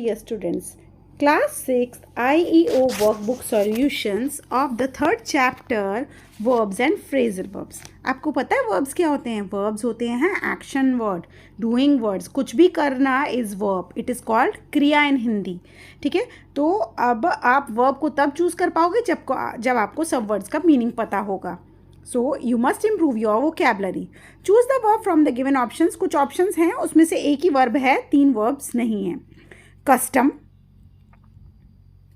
dear students. Class 6 IEO workbook solutions of the third chapter verbs and phrasal verbs. आपको पता है verbs क्या होते हैं? Verbs होते हैं action word, doing words. कुछ भी करना is verb. It is called क्रिया in हिंदी. ठीक है, तो अब आप verb को तब चूज़ कर पाओगे जब आपको सब words का मीनिंग पता होगा. So you must improve your vocabulary. Choose the verb from the given options. कुछ options हैं, उसमें से एक ही verb है, 3 verbs नहीं हैं. Custom,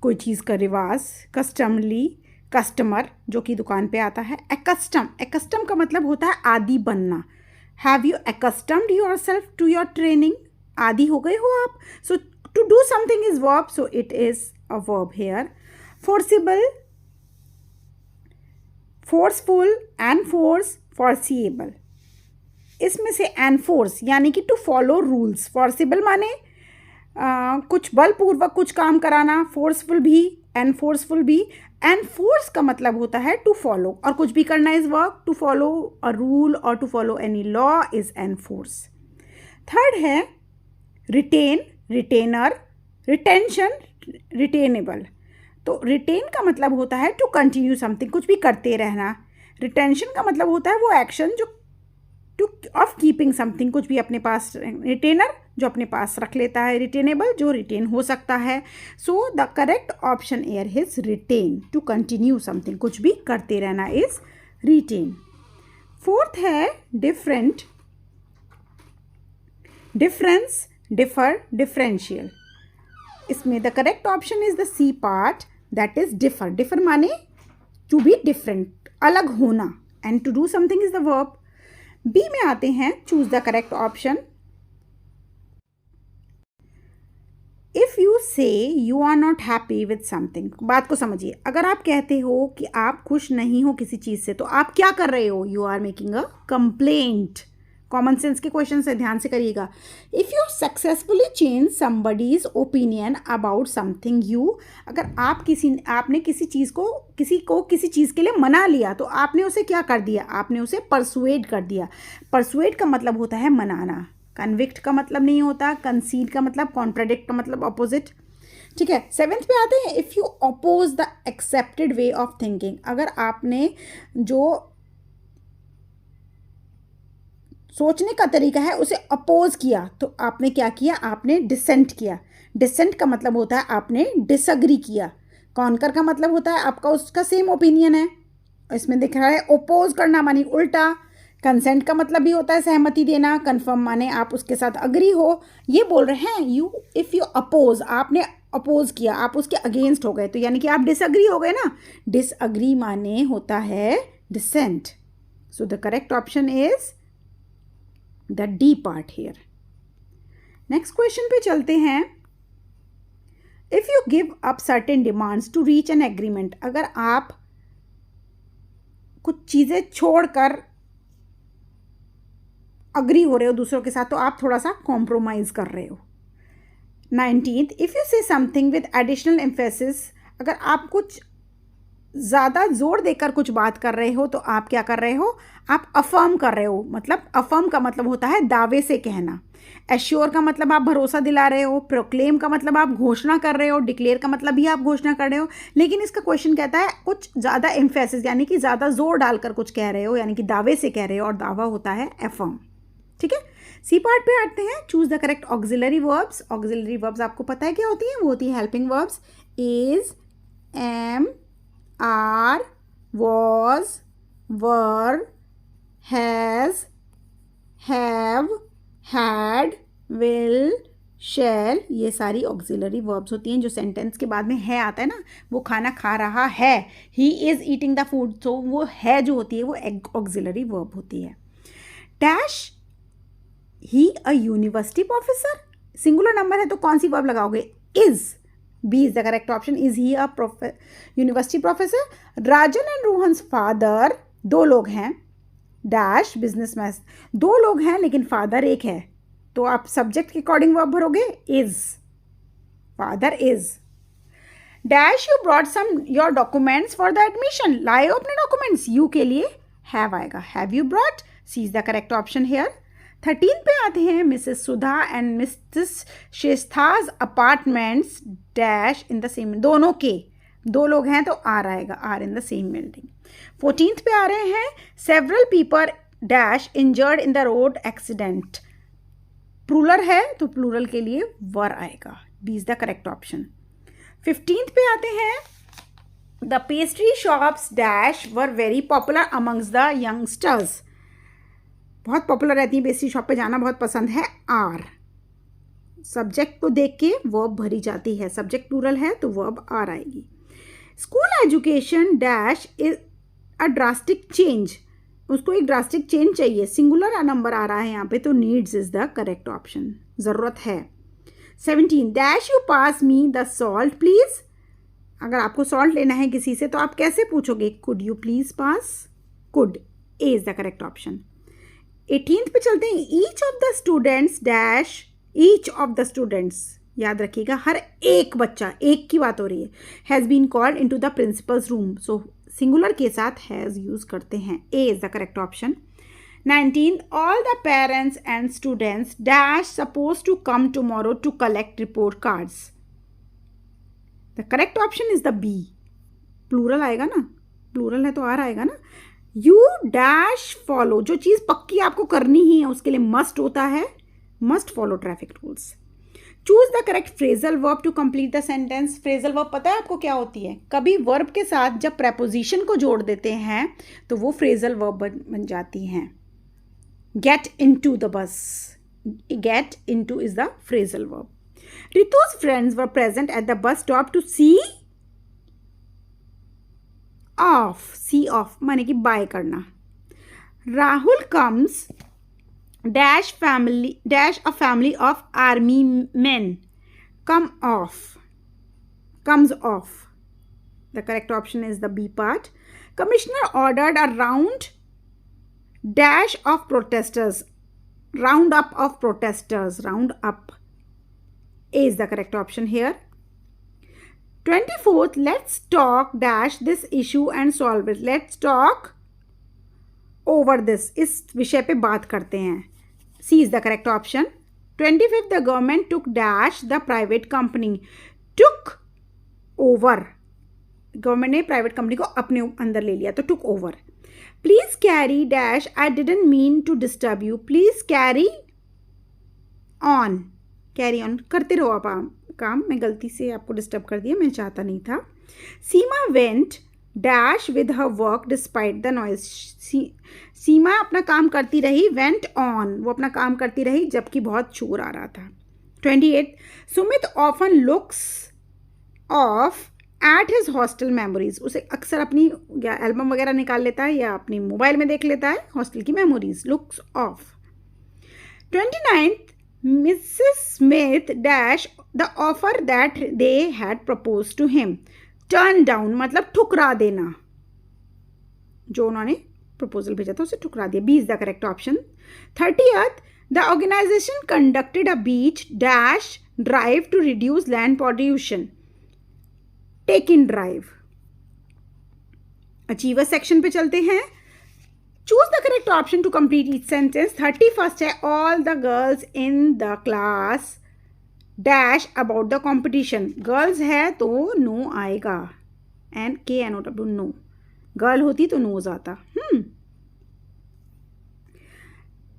कोई चीज़ का रिवाज. Customly, कस्टमर जो कि दुकान पे आता है. Accustom का मतलब होता है आदी बनना. Have you accustomed yourself to your training? आदी हो गए हो आप. So to do something is verb, so it is a verb here. Forcible, forceful, enforce, foreseeable. इसमें से एनफोर्स यानी कि टू फॉलो रूल्स. फोर्सिबल माने कुछ बलपूर्वक कुछ काम कराना. फोर्सफुल भी, एनफोर्सफुल भी. एनफोर्स का मतलब होता है टू फॉलो, और कुछ भी करना is work. To follow a rule और to follow any law is enforce. Third है रिटेन, रिटेनर, रिटेंशन, रिटेनेबल. तो रिटेन का मतलब होता है टू कंटिन्यू समथिंग, कुछ भी करते रहना. रिटेंशन का मतलब होता है वो एक्शन जो टू ऑफ कीपिंग समथिंग, कुछ भी अपने पास. रिटेनर जो अपने पास रख लेता है. रिटेनेबल जो रिटेन हो सकता है. So the correct option here is retain, to continue something, कुछ भी करते रहना इज रिटेन. फोर्थ है डिफरेंट, डिफरेंस, डिफर, डिफरेंशियल. इसमें the correct option is the C part, that is differ. Differ माने टू बी डिफरेंट, अलग होना, and to do something is the verb. B में आते हैं, choose the correct option. If you say you are not happy with something, बात को समझिए. अगर आप कहते हो कि आप खुश नहीं हो किसी चीज़ से, तो आप क्या कर रहे हो? You are making a complaint. Common sense के क्वेश्चन से ध्यान से करिएगा. If you successfully change somebody's opinion about something you, अगर आपने किसी चीज़ के लिए मना लिया, तो आपने उसे क्या कर दिया? आपने उसे परसुएड कर दिया. परसुएड का मतलब होता है मनाना. कन्विक्ट का मतलब नहीं होता. कंसीड का मतलब, कॉन्ट्राडिक्ट का मतलब अपोजिट. ठीक है. 7th पे आते हैं, if you oppose the accepted way of thinking. अगर आपने जो सोचने का तरीका है उसे अपोज किया, तो आपने क्या किया? आपने डिसेंट किया. डिसेंट का मतलब होता है आपने डिसअग्री किया. कॉन्कर का मतलब होता है आपका उसका सेम ओपिनियन है. इसमें दिख रहा है अपोज करना मानी उल्टा. कंसेंट का मतलब भी होता है सहमति देना. कन्फर्म माने आप उसके साथ अग्री हो. ये बोल रहे हैं इफ़ यू अपोज, आपने अपोज किया, आप उसके अगेंस्ट हो गए, तो यानी कि आप डिसअग्री हो गए ना. डिसअग्री माने होता है dissent. So the correct option is the D part here. Next question पे चलते हैं. If you give up certain demands to reach an agreement, अगर आप कुछ चीज़ें छोड़कर अग्री हो रहे हो दूसरों के साथ, तो आप थोड़ा सा कॉम्प्रोमाइज कर रहे हो. 19th, if you say something with additional emphasis, अगर आप कुछ ज़्यादा जोर देकर कुछ बात कर रहे हो, तो आप क्या कर रहे हो? आप अफर्म कर रहे हो. मतलब अफर्म का मतलब होता है दावे से कहना. एश्योर का मतलब आप भरोसा दिला रहे हो. प्रोक्लेम का मतलब आप घोषणा कर रहे हो. डिक्लेयर का मतलब भी आप घोषणा कर रहे हो. लेकिन इसका क्वेश्चन कहता है कुछ ज़्यादा एम्फेसिस, यानी कि ज़्यादा जोर डालकर कुछ कह रहे हो, यानी कि दावे से कह रहे हो, और दावा होता है अफर्म. ठीक है. सी पार्ट पे आते हैं. Choose the correct auxiliary verbs. Auxiliary verbs आपको पता है क्या होती हैं? वो होती है helping verbs. Is, am, are, was, were, has, have, had, will, shall. ये सारी ऑक्सिलरी वर्ब्स होती हैं जो सेंटेंस के बाद में है आता है ना. वो खाना खा रहा है, he is eating the food, तो वो है जो होती है वो ऑक्सिलरी वर्ब होती है. Dash, he a university professor. Singular number है तो कौन सी वर्ब लगाओगे? is. B is the correct option. Is he a university professor? Rajan and Rohan's father, दो लोग हैं. Dash, businessman. दो लोग हैं लेकिन फादर एक है, तो आप सब्जेक्ट के अकॉर्डिंग वर्ब भरोगे is. Father is. Dash, you brought some your documents for the admission. लाए हो अपने डॉक्यूमेंट्स. यू के लिए हैव आएगा. Have you brought. C is the correct option here. 13 पे आते हैं, Mrs Sudha and Mrs Shesta's apartments dash in the same, दोनों के, दो लोग हैं तो आर आएगा, are in the same building. 14th पे आ रहे हैं, several people dash injured in the road accident, plural है तो प्लूरल के लिए वर आएगा, B is the correct option. 15th पे आते हैं, the pastry shops dash were very popular amongst the youngsters, बहुत पॉपुलर रहती है पेस्ट्री शॉप पे जाना, बहुत पसंद है, आर। सब्जेक्ट को देख के वर्ब भरी जाती है, सब्जेक्ट प्लूरल है तो वर्ब आर आएगी। School education dash is a drastic change, उसको एक ड्रास्टिक चेंज चाहिए, सिंगुलर नंबर आ रहा है यहाँ पे तो needs is the correct option, ज़रूरत है। 17 dash you pass me the salt please, अगर आपको सॉल्ट लेना है किसी से तो आप कैसे पूछोगे, could you please pass, could, A is the correct option. 18th पे चलते हैं, each of the students dash, each of the students याद रखिएगा, हर एक बच्चा, एक की बात हो रही है, has been called into the principal's room, so singular के साथ हैज़ यूज़ करते हैं, A is the correct option. 19 all the parents and students dash suppose to come tomorrow to collect report cards, the correct option is the B, plural आएगा ना, plural है तो are आएगा ना। यू डैश फॉलो, जो चीज़ पक्की आपको करनी ही है उसके लिए मस्ट होता है, must follow traffic rules. Choose the correct phrasal verb to complete the sentence, phrasal verb पता है आपको क्या होती है, कभी वर्ब के साथ जब प्रेपोजिशन को जोड़ देते हैं तो वो फ्रेजल वर्ब बन जाती हैं। Get into the bus, get into is the phrasal verb. Ritu's friends were present at the bus stop to see off, see off माने कि बाय करना। Rahul comes dash family dash a family of army men comes off, the correct option is the B part. Commissioner ordered a round dash of protesters, round up of protesters, round up, A is the correct option here. 24th, let's talk dash this issue and solve it, let's talk over this, इस विषय पे बात करते हैं, C is the correct option. 25th, the government took dash the private company, took over, government ने private company को अपने अंदर ले लिया तो took over. Please carry dash I didn't mean to disturb you, please carry on, carry on करते रहो आप काम, मैं गलती से आपको डिस्टर्ब कर दिया, मैं चाहता नहीं था। Seema went dash with her work despite the noise, Seema अपना काम करती रही, वेंट ऑन वो अपना काम करती रही जबकि बहुत शोर आ रहा था। 28 Sumit often looks of at his hostel memories, उसे अक्सर अपनी या एल्बम वगैरह निकाल लेता है या अपनी मोबाइल में देख लेता है हॉस्टल की memories, looks off. 29 Mrs Smith dash the offer that they had propose to him, turn down मतलब ठुकरा देना, जो उन्होंने प्रपोजल भेजा था उसे ठुकरा दिया, B is the correct option. 30th the organization conducted a beach dash drive to reduce land pollution, take in drive. Achiever section पे चलते हैं, choose the correct option to complete each sentence. 31st है all the girls in the class dash about the competition, girls है तो know आएगा, एन K N O W know, girl होती तो नोज आता।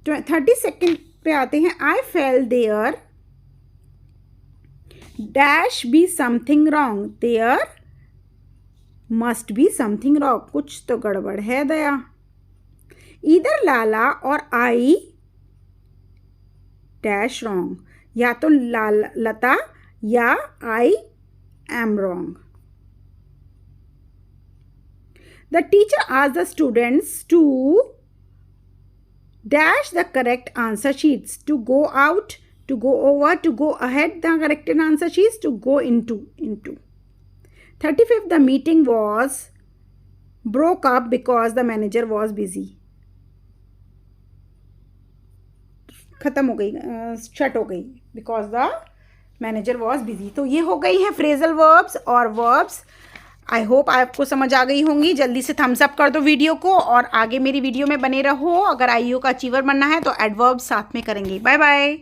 32nd पे आते हैं, आई fail there dash be something wrong, there must be something wrong, कुछ तो गड़बड़ है दया। इधर लाला और आई डैश रॉन्ग, या तो लता या I am wrong. The teacher asked the students to dash the correct answer sheets, to go out, to go over, to go ahead, the corrected answer sheets to go into. 35th the meeting was broke up because the manager was busy, खत्म हो गई, shut हो गई, because the manager was busy. तो ये हो गई हैं फ्रेजल वर्ब्स और वर्ब्स। आई होप आपको समझ आ गई होंगी। जल्दी से थम्स अप कर दो वीडियो को और आगे मेरी वीडियो में बने रहो। अगर आईईओ का अचीवर बनना है तो एडवर्ब साथ में करेंगे। Bye bye.